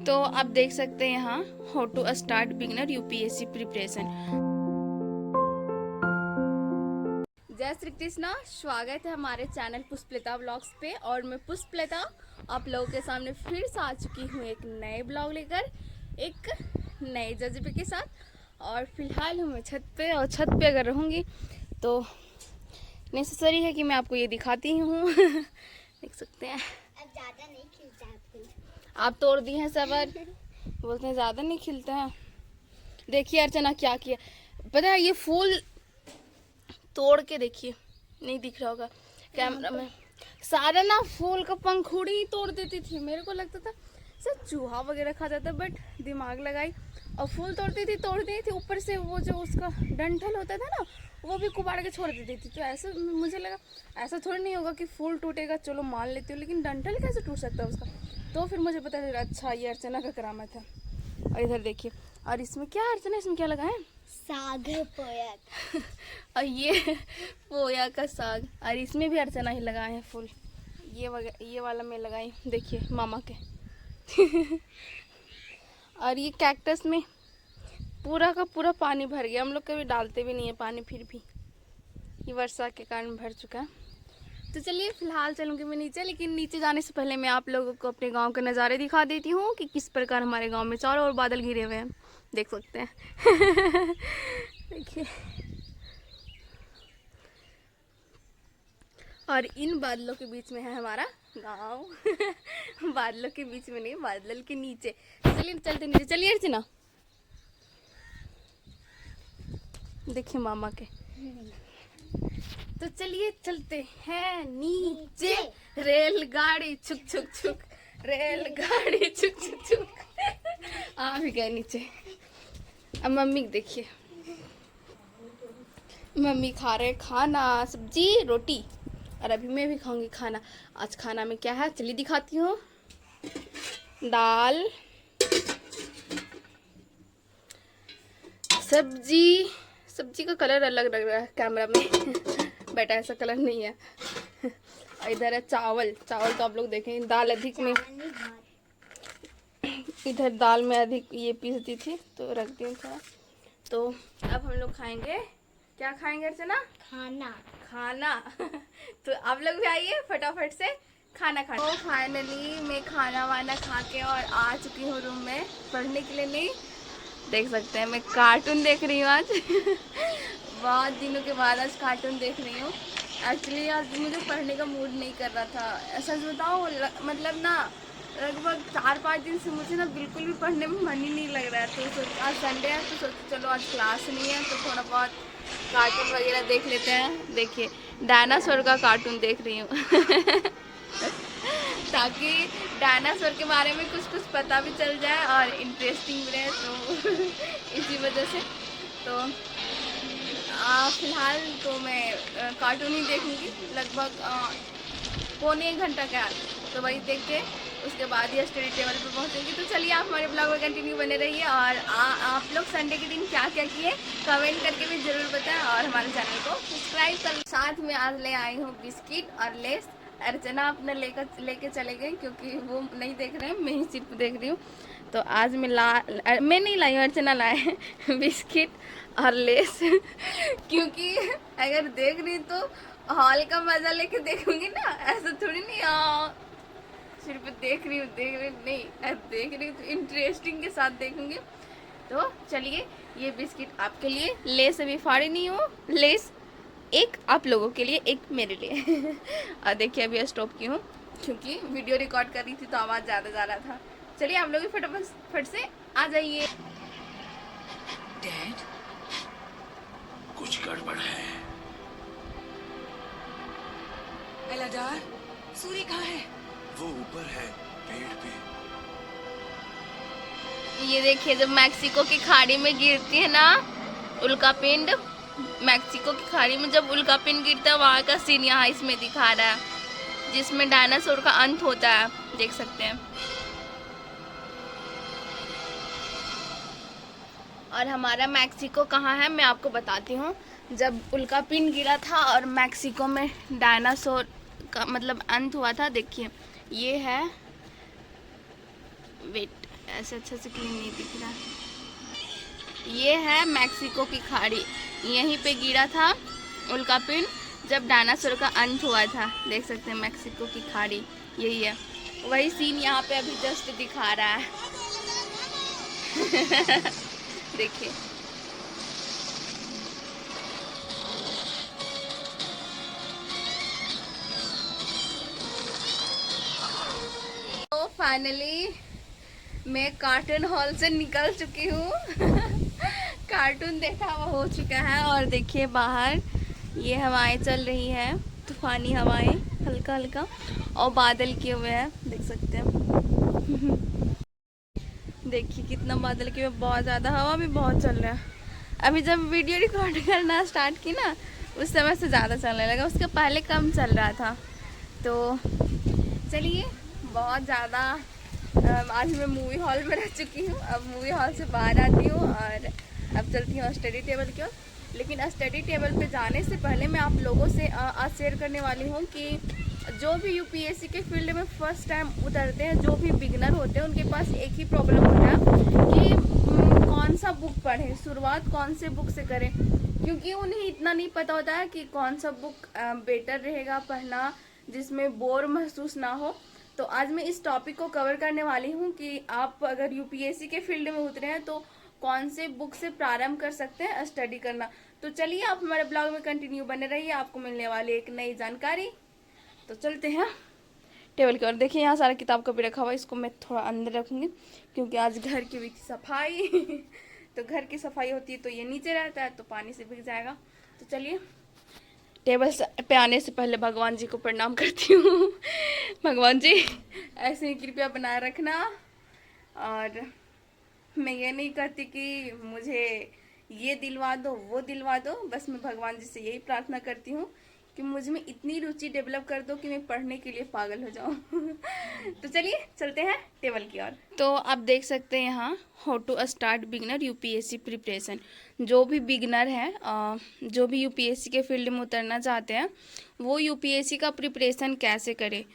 तो आप देख सकते हैं यहाँ how to start beginner UPSC preparation. जय श्री कृष्णा, स्वागत है हमारे चैनल पुष्पलता ब्लॉग्स पे। और मैं पुष्पलता आप लोगों के सामने फिर से आ चुकी हूँ एक नए ब्लॉग लेकर, एक नए जज्बे के साथ। और फिलहाल हूँ मैं छत पे, और छत पे अगर रहूँगी तो नेसेसरी है कि मैं आपको ये दिखाती हूँ। देख सकते हैं अब ज़्यादा नहीं खिलता है फूल। आप तोड़ दिए हैं सबर, बोलते हैं ज़्यादा नहीं खिलता है। देखिए अर्चना क्या किया, पता है ये फूल तोड़ के देखिए, नहीं दिख रहा होगा कैमरा में, सारा ना फूल का पंखुड़ी ही तोड़ देती थी। मेरे को लगता था सर चूहा वगैरह खा जाता, बट दिमाग लगाई और फूल तोड़ती थी ऊपर से वो जो उसका डंठल होता था ना, वो भी कुबाड़ के छोड़ देती थी। तो ऐसा मुझे लगा ऐसा थोड़ी नहीं होगा कि फूल टूटेगा, चलो मान लेती हूँ, लेकिन डंठल कैसे टूट सकता है उसका। तो फिर मुझे पता चला अच्छा ये अर्चना का करामत है। और इधर देखिए, और इसमें क्या अर्चना, इसमें क्या लगा है? साग पोया। और ये पोया का साग, और इसमें भी अर्चना ही लगाए हैं फूल। ये वाला मैं लगाई, देखिए मामा के। और ये कैक्टस में पूरा का पूरा पानी भर गया, हम लोग कभी डालते भी नहीं है पानी, फिर भी ये वर्षा के कारण भर चुका है। तो चलिए फिलहाल चलूँगी मैं नीचे, लेकिन नीचे जाने से पहले मैं आप लोगों को अपने गांव के नज़ारे दिखा देती हूँ कि किस प्रकार हमारे गांव में चारों ओर बादल घिरे हुए हैं, देख सकते हैं। देखिए, और इन बादलों के बीच में है हमारा गांव। बादलों के बीच में नहीं, बादल के नीचे। चलिए चलते नीचे, चलिए अर्चना। देखिए मामा के, तो चलिए चलते हैं नीचे। रेलगाड़ी छुक छुक छुक, रेलगाड़ी छुक छुक छुक। आ भी गए नीचे। अब मम्मी देखिए, मम्मी खा रहे खाना, सब्जी रोटी, और अभी मैं भी खाऊंगी खाना। आज खाना में क्या है चलिए दिखाती हूँ। दाल, सब्जी का कलर अलग लग रहा है कैमरा में। बेटा ऐसा कलर नहीं है। और इधर है चावल तो आप लोग देखें, दाल अधिक में, इधर दाल में अधिक ये पीस दी थी तो रख दी थोड़ा। तो अब हम लोग खाएंगे, क्या खाएंगे अर्चना? खाना। तो आप लोग भी आइए फटाफट से खाना खाने। तो फाइनली मैं खाना वाना खा के और आ चुकी हूँ रूम में पढ़ने के लिए। नहीं देख सकते हैं मैं कार्टून देख रही हूँ आज। बहुत दिनों के बाद आज कार्टून देख रही हूँ। एक्चुअली आज मुझे पढ़ने का मूड नहीं कर रहा था, सच बताऊँ, मतलब ना लगभग 4-5 दिन से मुझे ना बिल्कुल भी पढ़ने में मन ही नहीं लग रहा है। तो आज संडे है तो सोचा चलो आज क्लास नहीं है तो थोड़ा बहुत कार्टून वगैरह देख लेते हैं। देखिए डायनासोर का कार्टून देख रही हूँ। ताकि डायनासोर के बारे में कुछ पता भी चल जाए और इंटरेस्टिंग भी रहे, तो इसी वजह से तो फिलहाल तो मैं कार्टून ही देखूंगी लगभग पौने 1 घंटा का। तो वही देख के उसके बाद ही स्टडी टेबल पर पहुंचेंगी। तो चलिए आप हमारे ब्लॉग में कंटिन्यू बने रहिए। और आप लोग संडे के दिन क्या क्या किए कमेंट करके भी ज़रूर बताएं, और हमारे चैनल को सब्सक्राइब कर। साथ में आज ले आई हूँ बिस्किट और लेस। अर्चना अपने लेके चले गए क्योंकि वो नहीं देख रहे हैं, मैं ही सिर्फ देख रही हूँ। तो आज मैं नहीं लाई हूँ, अर्चना लाए बिस्किट और लेस। क्योंकि अगर देख रही तो हॉल का मजा लेके देखूंगी ना, ऐसा थोड़ी नहीं सिर्फ देख रही हूँ नहीं, देख रही हूँ तो इंटरेस्टिंग के साथ देखूंगी। तो चलिए ये बिस्किट आपके लिए, लेस अभी फाड़ी नहीं हूँ, लेस एक आप लोगों के लिए, एक मेरे लिए। और देखिए अभी स्टॉप की हूँ क्योंकि वीडियो रिकॉर्ड कर रही थी तो आवाज़ ज़्यादा जा रहा था। चलिए आप लोग फटाफट से आ जाइए। डैड, कुछ गड़बड़ है। एलाडार, सूर्य कहाँ है? वो ऊपर है पेड़ पे। ये देखिए जब मैक्सिको की खाड़ी में गिरती है ना उल्कापिंड, मैक्सिको की खाड़ी में जब उल्कापिंड गिरता है वहाँ का सीन यहाँ इसमें दिखा रहा है, जिसमें डायनासोर का अंत होता है, देख सकते हैं। और हमारा मैक्सिको कहाँ है मैं आपको बताती हूँ। जब उल्कापिंड गिरा था और मैक्सिको में डायनासोर का मतलब अंत हुआ था, देखिए ये है, वेट ऐसे अच्छे से क्लीन नहीं दिख रहा। ये है मैक्सिको की खाड़ी, यहीं पे गिरा था उल्कापिंड जब डायनासोर का अंत हुआ था। देख सकते हैं मैक्सिको की खाड़ी यही है, वही सीन यहाँ पे अभी जस्ट दिखा रहा है। देखिए तो फाइनली मैं कार्टून हॉल से निकल चुकी हूँ। कार्टून देखा हुआ हो चुका है और देखिए बाहर ये हवाएं चल रही है, तूफानी हवाएं हल्का हल्का, और बादल किए हुए हैं, देख सकते हैं। देखिए कितना बादल किए हुए, बहुत ज़्यादा हवा भी बहुत चल रहा है। अभी जब वीडियो रिकॉर्ड करना स्टार्ट की ना उस समय से ज़्यादा चलने लगा, उसके पहले कम चल रहा था। तो चलिए बहुत ज़्यादा आज मैं मूवी हॉल में रह चुकी हूँ, अब मूवी हॉल से बाहर आती हूँ और अब चलती हूँ स्टडी टेबल की ओर। लेकिन स्टडी टेबल पे जाने से पहले मैं आप लोगों से आज शेयर करने वाली हूँ कि जो भी यूपीएससी के फील्ड में फर्स्ट टाइम उतरते हैं, जो भी बिगनर होते हैं, उनके पास एक ही प्रॉब्लम होता है कि कौन सा बुक पढ़ें, शुरुआत कौन से बुक से करें, क्योंकि उन्हें इतना नहीं पता होता है कि कौन सा बुक बेटर रहेगा पढ़ना जिसमें बोर महसूस ना हो। तो आज मैं इस टॉपिक को कवर करने वाली हूँ कि आप अगर यूपीएससी के फील्ड में उतरे हैं तो कौन से बुक से प्रारंभ कर सकते हैं स्टडी करना। तो चलिए आप हमारे ब्लॉग में कंटिन्यू बने रहिए, आपको मिलने वाली एक नई जानकारी। तो चलते हैं टेबल की ओर। देखिए यहाँ सारा किताब का भी रखा हुआ है, इसको मैं थोड़ा अंदर रखूँगी क्योंकि आज घर की हुई थी सफाई। तो घर की सफाई होती है तो ये नीचे रहता है तो पानी से भीग जाएगा। तो चलिए टेबल पे आने से पहले भगवान जी को प्रणाम करती हूँ। भगवान जी ऐसे ही कृपया बनाए रखना, और मैं ये नहीं कहती कि मुझे ये दिलवा दो वो दिलवा दो, बस मैं भगवान जी से यही प्रार्थना करती हूँ कि मुझ में इतनी रुचि डेवलप कर दो कि मैं पढ़ने के लिए पागल हो जाऊँ। तो चलिए चलते हैं टेबल की ओर। तो आप देख सकते हैं यहाँ how to start beginner UPSC preparation. जो भी बिगनर है, जो भी यूपीएससी के फील्ड में उतरना चाहते हैं, वो यूपीएससी का प्रिपरेशन कैसे करें,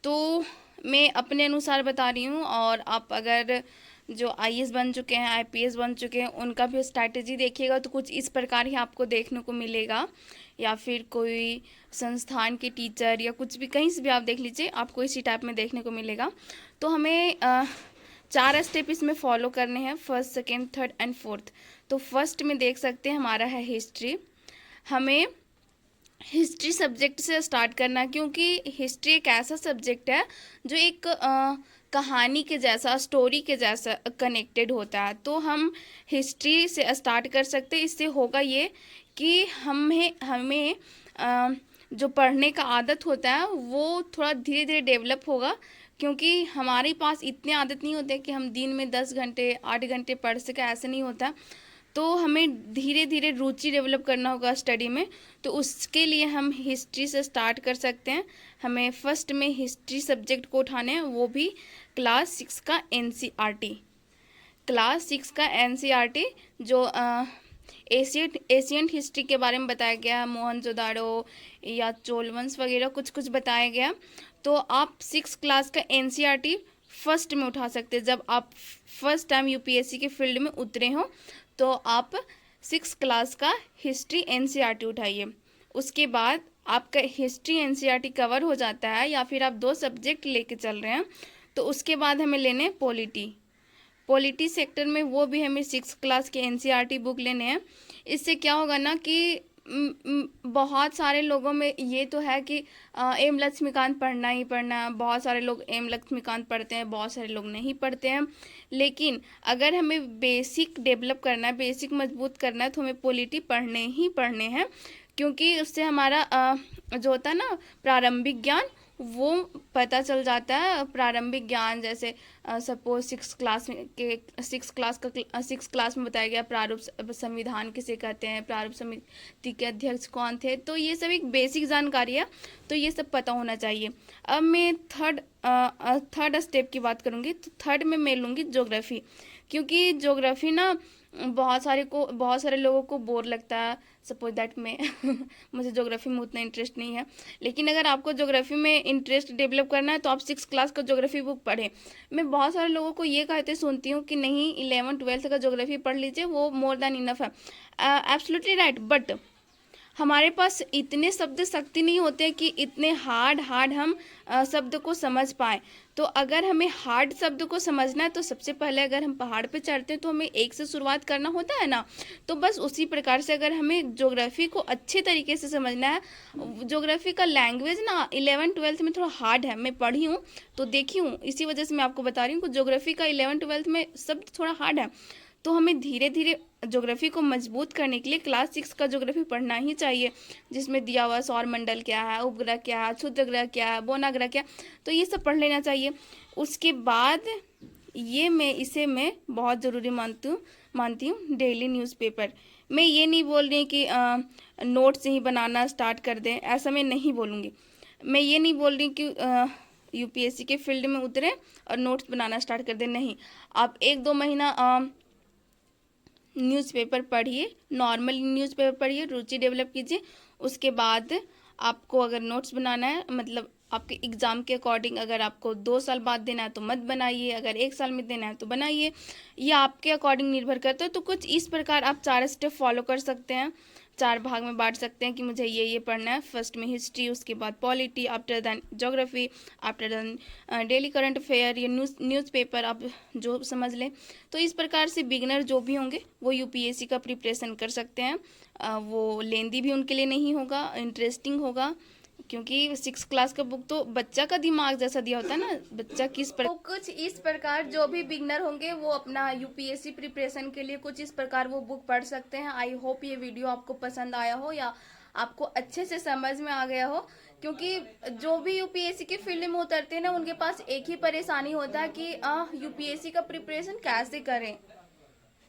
तो मैं अपने अनुसार बता रही हूँ। और आप अगर जो आईएएस बन चुके हैं, आईपीएस बन चुके हैं, उनका भी स्ट्रैटेजी देखिएगा तो कुछ इस प्रकार ही आपको देखने को मिलेगा। या फिर कोई संस्थान के टीचर या कुछ भी, कहीं से भी आप देख लीजिए, आपको इसी टाइप में देखने को मिलेगा। तो हमें 4 स्टेप इसमें फॉलो करने हैं, first, second, third and fourth. तो फर्स्ट में देख सकते हैं हमारा है हिस्ट्री। हमें हिस्ट्री सब्जेक्ट से स्टार्ट करना, क्योंकि हिस्ट्री एक ऐसा सब्जेक्ट है जो एक कहानी के जैसा, स्टोरी के जैसा कनेक्टेड होता है। तो हम हिस्ट्री से स्टार्ट कर सकते हैं। इससे होगा ये कि हमें जो पढ़ने का आदत होता है वो थोड़ा धीरे धीरे डेवलप होगा, क्योंकि हमारे पास इतने आदत नहीं होते कि हम दिन में 10 घंटे 8 घंटे पढ़ सके, ऐसे नहीं होता। तो हमें धीरे धीरे रुचि डेवलप करना होगा स्टडी में। तो उसके लिए हम हिस्ट्री से स्टार्ट कर सकते हैं। हमें फर्स्ट में हिस्ट्री सब्जेक्ट को उठाने हैं, वो भी क्लास 6 का एनसीईआरटी। क्लास 6 का एनसीईआरटी जो एशियंट हिस्ट्री के बारे में बताया गया, मोहनजोदाड़ो या चोल वंश वगैरह कुछ कुछ बताया गया। तो आप 6 क्लास का एनसीईआरटी फर्स्ट में उठा सकते हैं। जब आप फर्स्ट टाइम यूपीएससी के फील्ड में उतरे हो तो आप 6 क्लास का हिस्ट्री एनसीईआरटी उठाइए। उसके बाद आपका हिस्ट्री एनसीईआरटी कवर हो जाता है, या फिर आप 2 सब्जेक्ट लेके चल रहे हैं, तो उसके बाद हमें लेने पॉलिटी सेक्टर में, वो भी हमें 6 क्लास के एनसीईआरटी बुक लेने हैं। इससे क्या होगा ना कि बहुत सारे लोगों में ये तो है कि एम लक्ष्मीकांत पढ़ना ही पढ़ना है। बहुत सारे लोग एम लक्ष्मीकांत पढ़ते हैं, बहुत सारे लोग नहीं पढ़ते हैं। लेकिन अगर हमें बेसिक डेवलप करना है, बेसिक मजबूत करना है, तो हमें पॉलिटी पढ़ने ही पढ़ने हैं, क्योंकि उससे हमारा जो होता है ना प्रारंभिक ज्ञान, वो पता चल जाता है। प्रारंभिक ज्ञान जैसे सपोज 6 क्लास में बताया गया प्रारूप संविधान किसे कहते हैं, प्रारूप समिति के अध्यक्ष कौन थे, तो ये सब एक बेसिक जानकारी है, तो ये सब पता होना चाहिए। अब मैं थर्ड स्टेप की बात करूँगी। तो थर्ड में मैं लूँगी ज्योग्राफी, क्योंकि ज्योग्राफी ना बहुत सारे लोगों को बोर लगता है, सपोज दैट मैं मुझे ज्योग्राफी में उतना इंटरेस्ट नहीं है। लेकिन अगर आपको ज्योग्राफी में इंटरेस्ट डेवलप करना है तो आप 6 क्लास का ज्योग्राफी बुक पढ़ें। मैं बहुत सारे लोगों को ये कहते सुनती हूँ कि नहीं 11th-12th का ज्योग्राफी पढ़ लीजिए, वो मोर देन इनफ है। एब्सोल्युटली राइट, बट हमारे पास इतने शब्द शक्ति नहीं होते कि इतने हार्ड हम शब्द को समझ पाएँ। तो अगर हमें हार्ड शब्द को समझना है तो सबसे पहले अगर हम पहाड़ पे चढ़ते हैं तो हमें 1 से शुरुआत करना होता है ना। तो बस उसी प्रकार से अगर हमें ज्योग्राफी को अच्छे तरीके से समझना है, ज्योग्राफी का लैंग्वेज ना 11th-12th में थोड़ा हार्ड है। मैं पढ़ी हूँ तो देखी हूँ, इसी वजह से मैं आपको बता रही हूँ कि ज्योग्राफी का 11th-12th में शब्द थोड़ा हार्ड है। तो हमें धीरे धीरे ज्योग्राफी को मजबूत करने के लिए क्लास 6 का ज्योग्राफी पढ़ना ही चाहिए, जिसमें दिया हुआ सौर मंडल क्या है, उपग्रह क्या है, क्षुद्रग्रह क्या है, बोनाग्रह क्या, तो ये सब पढ़ लेना चाहिए। उसके बाद इसे मैं बहुत ज़रूरी मानती हूँ डेली न्यूज़पेपर। मैं ये नहीं बोल रही कि नोट से ही बनाना स्टार्ट कर दें, ऐसा मैं नहीं बोलूँगी। मैं ये नहीं बोल रही कि यूपीएससी के फील्ड में उतरे और नोट्स बनाना स्टार्ट कर दें, नहीं। आप 1-2 महीना न्यूज़पेपर पढ़िए, नॉर्मल न्यूज़पेपर पढ़िए, रुचि डेवलप कीजिए। उसके बाद आपको अगर नोट्स बनाना है, मतलब आपके एग्ज़ाम के अकॉर्डिंग, अगर आपको 2 साल बाद देना है तो मत बनाइए, अगर 1 साल में देना है तो बनाइए, ये आपके अकॉर्डिंग निर्भर करता है। तो कुछ इस प्रकार आप 4 स्टेप फॉलो कर सकते हैं, 4 भाग में बांट सकते हैं कि मुझे ये पढ़ना है। फर्स्ट में हिस्ट्री, उसके बाद polity, after than geography, after than daily current affair, या न्यूज़पेपर, आप जो समझ लें। तो इस प्रकार से बिगनर जो भी होंगे वो यूपीएससी का प्रिपरेशन कर सकते हैं। वो लेंदी भी उनके लिए नहीं होगा, इंटरेस्टिंग होगा, क्योंकि 6 क्लास का बुक तो बच्चा का दिमाग जैसा दिया होता है ना, बच्चा तो कुछ इस प्रकार जो भी बिगनर होंगे वो अपना यूपीएससी प्रिपरेशन के लिए कुछ इस प्रकार वो बुक पढ़ सकते हैं। आई होप ये वीडियो आपको पसंद आया हो या आपको अच्छे से समझ में आ गया हो, क्योंकि जो भी यूपीएससी के फील्ड में उतरते हैं ना, उनके पास एक ही परेशानी होता है कि यूपीएससी का प्रिपरेशन कैसे करें।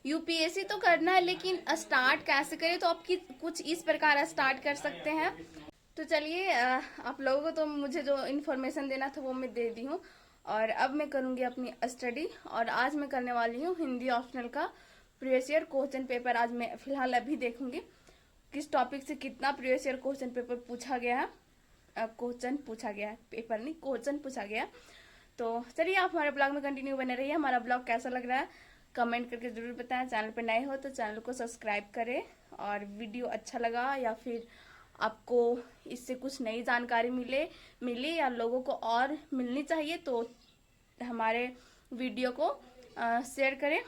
यूपीएससी तो करना है लेकिन स्टार्ट कैसे करें, तो आप कुछ इस प्रकार स्टार्ट कर सकते हैं। तो चलिए, आप लोगों को तो मुझे जो इन्फॉर्मेशन देना था वो मैं दे दी हूँ, और अब मैं करूँगी अपनी स्टडी। और आज मैं करने वाली हूँ हिंदी ऑप्शनल का प्रीवियस ईयर क्वेश्चन पेपर। आज मैं फिलहाल अभी देखूँगी किस टॉपिक से कितना प्रीवियस ईयर क्वेश्चन पेपर पूछा गया है। क्वेश्चन पूछा गया है, पेपर नहीं, क्वेश्चन पूछा गया है। तो चलिए, आप हमारे ब्लॉग में कंटिन्यू बने रहिए। हमारा ब्लॉग कैसा लग रहा है कमेंट करके ज़रूर बताएं। चैनल पर नए हो तो चैनल को सब्सक्राइब करें, और वीडियो अच्छा लगा या फिर आपको इससे कुछ नई जानकारी मिली या लोगों को और मिलनी चाहिए तो हमारे वीडियो को शेयर करें।